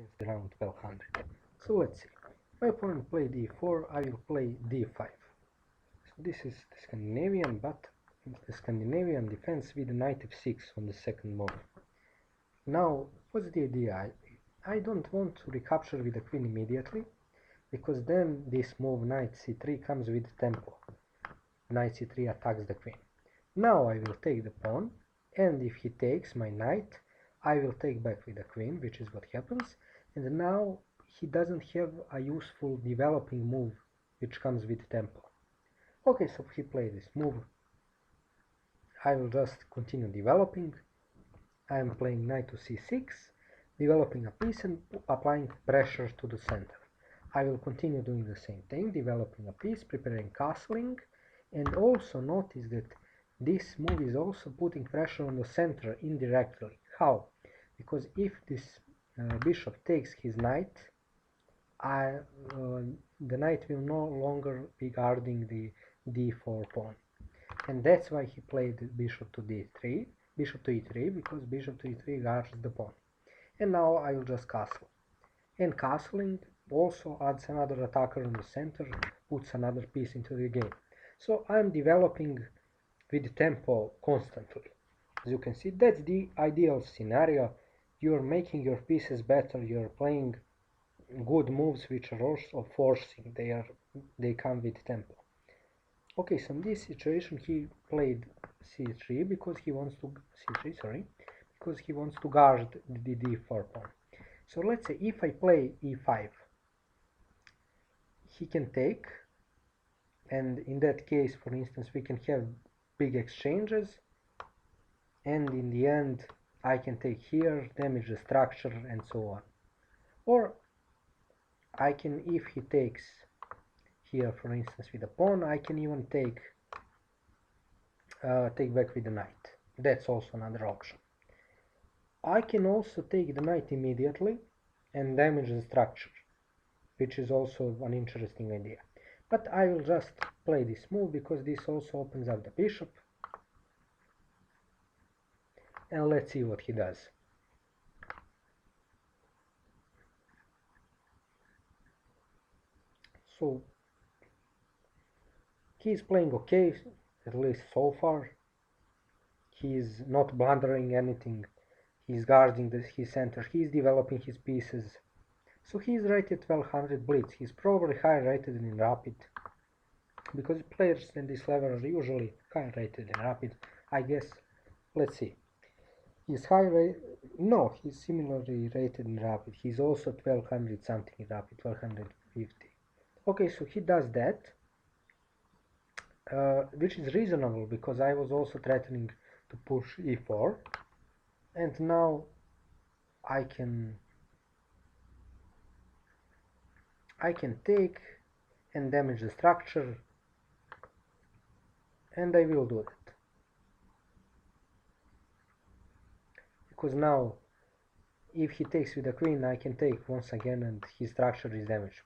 against around 1200. So let's see. My opponent played e4, I will play d5. So this is the Scandinavian, but the Scandinavian defense with knight f6 on the second move. Now, what's the idea? I don't want to recapture with the queen immediately, because then this move knight c3 comes with tempo. Knight c3 attacks the queen. Now I will take the pawn, and if he takes my knight, I will take back with the queen, which is what happens. And now he doesn't have a useful developing move which comes with tempo. Okay, so he played this move. I will just continue developing. I am playing knight to c6, developing a piece and applying pressure to the center. I will continue doing the same thing, developing a piece, preparing castling, and also notice that this move is also putting pressure on the center indirectly. How? Because if this bishop takes his knight, the knight will no longer be guarding the d4 pawn. And that's why he played bishop to d3, bishop to e3, because bishop to e3 guards the pawn. And now I will just castle. And castling also adds another attacker in the center, puts another piece into the game. So I'm developing with tempo constantly. As you can see, that's the ideal scenario. You're making your pieces better, you're playing good moves which are also forcing, they come with tempo. Okay, so in this situation he played c3 because he wants to because he wants to guard the d4 pawn. So let's say if I play e5, he can take, and in that case, for instance, we can have big exchanges, and in the end I can take here, damage the structure, and so on. Or I can, if he takes here, for instance, with a pawn, I can even take back with the knight. That's also another option. I can also take the knight immediately and damage the structure, which is also an interesting idea. But I will just play this move because this also opens up the bishop. And let's see what he does. So he's playing okay, at least so far. He's not blundering anything. He's guarding his center. He's developing his pieces. So he's rated 1200 blitz. He's probably higher rated in rapid, because players in this level are usually higher rated in rapid, I guess. Let's see. He's no, he's similarly rated in rapid. He's also 1200 something in rapid, 1250. Okay, so he does that, which is reasonable because I was also threatening to push e4, and now I can take and damage the structure, and I will do that. Because now, if he takes with the queen, I can take once again and his structure is damaged.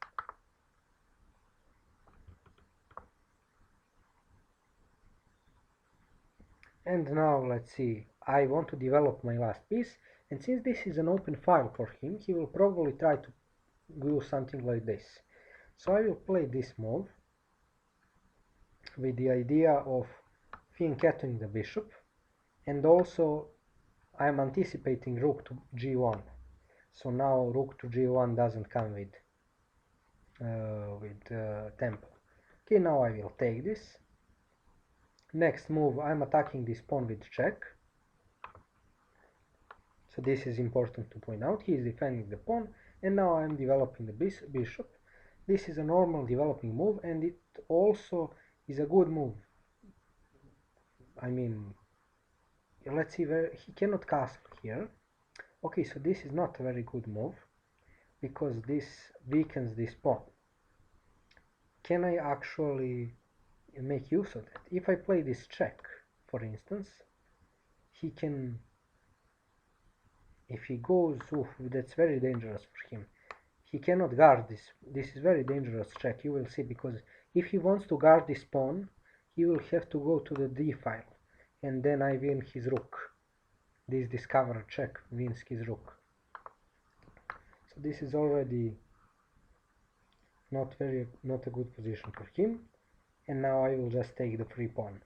And now let's see, I want to develop my last piece, and since this is an open file for him, he will probably try to do something like this. So I will play this move with the idea of fianchettoing the bishop, and also I am anticipating rook to g1. So now rook to g1 doesn't come with tempo. Okay, now I will take this. Next move, I'm attacking this pawn with check. So this is important to point out. He is defending the pawn, and now I'm developing the bishop. This is a normal developing move, and it also is a good move. I mean, let's see where he cannot castle here. Okay, so this is not a very good move because this weakens this pawn. Can I actually make use of that? If I play this check, for instance, he can, if he goes, that's very dangerous for him. He cannot guard this. This is very dangerous check, you will see, because if he wants to guard this pawn, he will have to go to the d file, and then I win his rook. This discover check wins his rook. So this is already not a good position for him, and now I will just take the free pawn.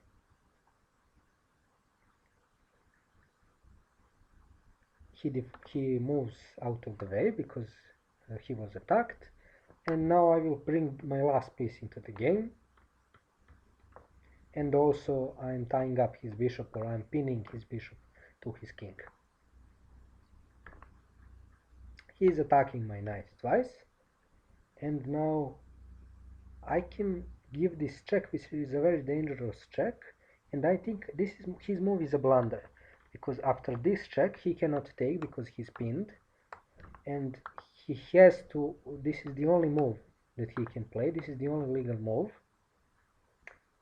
He moves out of the way because he was attacked, and now I will bring my last piece into the game, and also I'm tying up his bishop, or I'm pinning his bishop to his king. He is attacking my knight twice, and now I can give this check, which is a very dangerous check, and I think his move is a blunder, because after this check he cannot take because he's pinned, and he has to, this is the only move that he can play, this is the only legal move,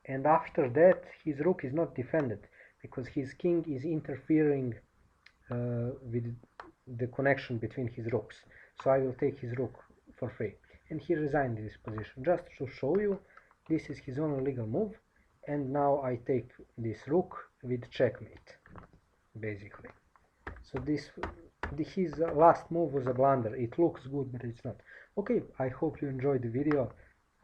and after that his rook is not defended because his king is interfering with the connection between his rooks. So I will take his rook for free, and he resigned this position just to show you this is his only legal move, and now I take this rook with checkmate basically. So his last move was a blunder. It looks good, but it's not. Okay, I hope you enjoyed the video.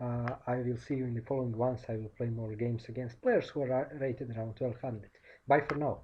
I will see you in the following ones. I will play more games against players who are rated around 1200. Bye for now.